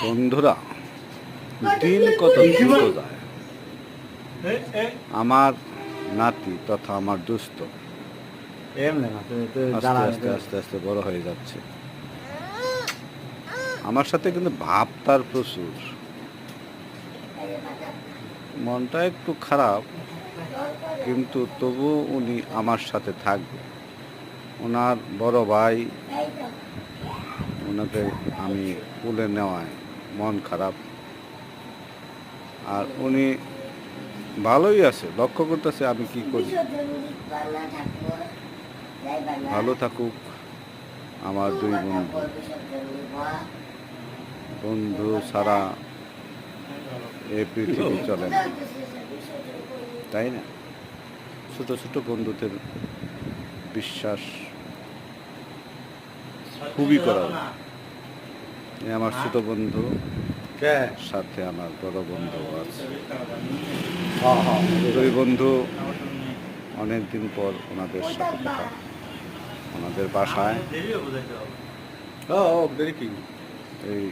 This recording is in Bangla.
বন্ধুরা, দিন কত দ্রুত যায়। আমার নাতি তথা আমার দুস্থ আস্তে আস্তে আস্তে আস্তে বড় হয়ে যাচ্ছে। আমার সাথে কিন্তু ভাব তার প্রচুর, মনটা একটু খারাপ, কিন্তু তবু উনি আমার সাথে থাকবে। ওনার বড় ভাই, ওনাকে আমি তুলে নেওয়ায় মন খারাপ। আর উনি ভালোই আছে, লক্ষ্য করতেছে আমি কি করি। ভালো থাকুক আমার দুই বন্ধু। বন্ধু ছাড়া এই পৃথিবী চলে না, তাই না? ছোট ছোট বন্ধুদের বিশ্বাস খুবই করা উচিত। আমার ছোট বন্ধু সাথে আমার বড় বন্ধু আছে। দুই বন্ধু অনেকদিন পর ওনাদের সাথে দেখা, ওনাদের বাসায় এই